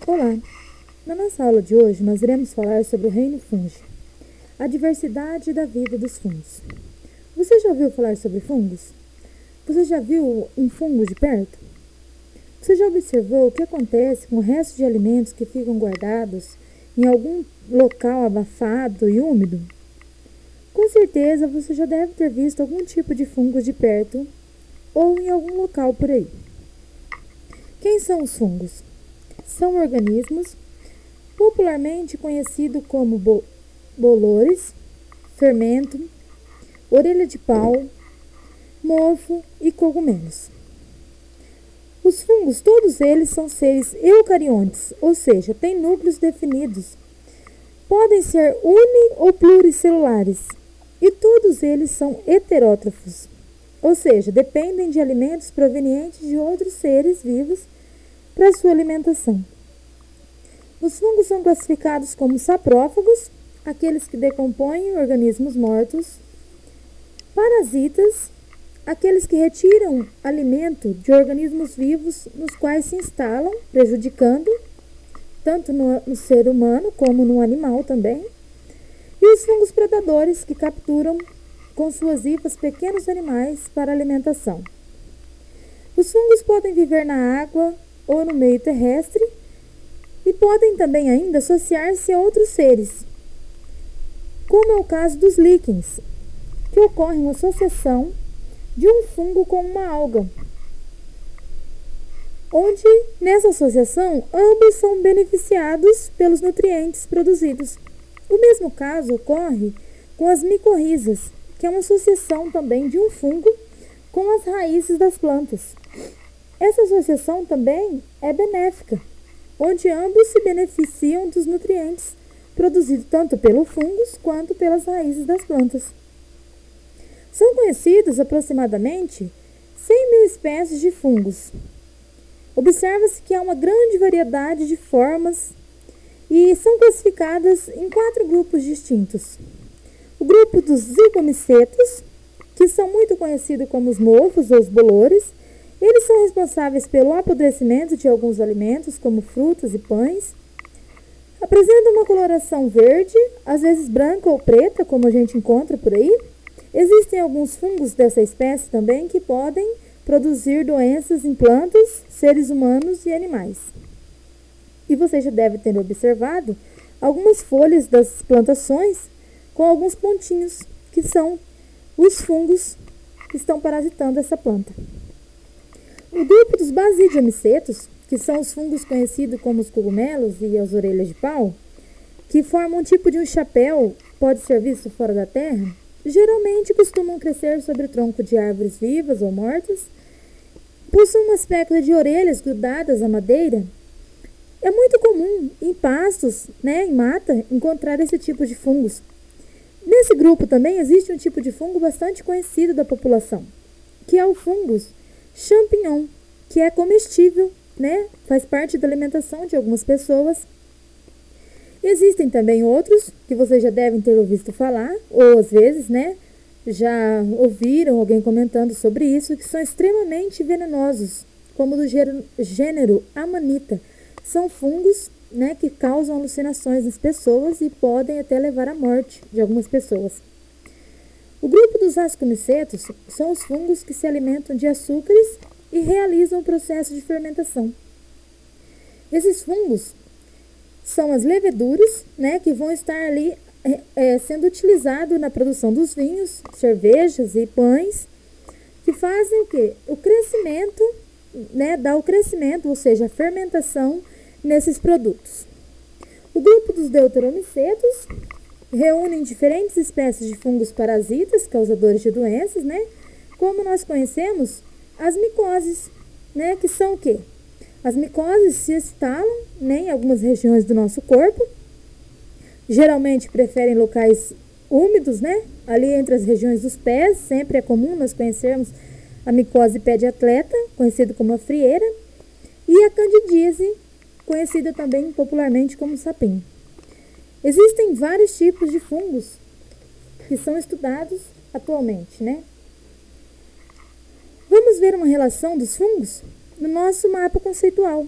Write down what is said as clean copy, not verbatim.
Olá! Na nossa aula de hoje, nós iremos falar sobre o reino fungi, a diversidade da vida dos fungos. Você já ouviu falar sobre fungos? Você já viu um fungo de perto? Você já observou o que acontece com o resto de alimentos que ficam guardados em algum local abafado e úmido? Com certeza você já deve ter visto algum tipo de fungo de perto ou em algum local por aí. Quem são os fungos? São organismos popularmente conhecidos como bolores, fermento, orelha de pau, mofo e cogumelos. Os fungos, todos eles são seres eucariontes, ou seja, têm núcleos definidos. Podem ser uni- ou pluricelulares e todos eles são heterótrofos, ou seja, dependem de alimentos provenientes de outros seres vivos para sua alimentação. Os fungos são classificados como saprófagos, aqueles que decompõem organismos mortos, parasitas, aqueles que retiram alimento de organismos vivos nos quais se instalam, prejudicando tanto no ser humano como no animal também, e os fungos predadores, que capturam com suas hifas pequenos animais para alimentação. Os fungos podem viver na água ou no meio terrestre e podem também ainda associar-se a outros seres, como é o caso dos líquens, que ocorre uma associação de um fungo com uma alga, onde nessa associação ambos são beneficiados pelos nutrientes produzidos. O mesmo caso ocorre com as micorrizas, que é uma associação também de um fungo com as raízes das plantas. Essa associação também é benéfica, onde ambos se beneficiam dos nutrientes produzidos tanto pelos fungos quanto pelas raízes das plantas. São conhecidos aproximadamente 100.000 espécies de fungos. Observa-se que há uma grande variedade de formas e são classificadas em 4 grupos distintos. O grupo dos zigomicetos, que são muito conhecidos como os mofos ou os bolores. Eles são responsáveis pelo apodrecimento de alguns alimentos, como frutas e pães. Apresentam uma coloração verde, às vezes branca ou preta, como a gente encontra por aí. Existem alguns fungos dessa espécie também que podem produzir doenças em plantas, seres humanos e animais. E você já deve ter observado algumas folhas das plantações com alguns pontinhos, que são os fungos que estão parasitando essa planta. O grupo dos basidiomicetos, que são os fungos conhecidos como os cogumelos e as orelhas de pau, que formam um tipo de um chapéu, pode ser visto fora da terra, geralmente costumam crescer sobre o tronco de árvores vivas ou mortas, possuem um aspecto de orelhas grudadas à madeira. É muito comum em pastos, em mata, encontrar esse tipo de fungos. Nesse grupo também existe um tipo de fungo bastante conhecido da população, que é o fungus champignon, que é comestível, faz parte da alimentação de algumas pessoas. Existem também outros que vocês já devem ter ouvido falar, ou às vezes, já ouviram alguém comentando sobre isso, que são extremamente venenosos, como do gênero Amanita. São fungos, que causam alucinações nas pessoas e podem até levar à morte de algumas pessoas. O grupo dos ascomicetos são os fungos que se alimentam de açúcares e realizam o processo de fermentação. Esses fungos são as leveduras, que vão estar ali sendo utilizados na produção dos vinhos, cervejas e pães, que fazem o quê? O crescimento, dá o crescimento, ou seja, a fermentação nesses produtos. O grupo dos deuteromicetos reúnem diferentes espécies de fungos parasitas, causadores de doenças, como nós conhecemos as micoses, que são o quê? As micoses se instalam, em algumas regiões do nosso corpo, geralmente preferem locais úmidos, ali entre as regiões dos pés. Sempre é comum nós conhecermos a micose pé de atleta, conhecida como a frieira, e a candidíase, conhecida também popularmente como sapim. Existem vários tipos de fungos que são estudados atualmente, Vamos ver uma relação dos fungos no nosso mapa conceitual.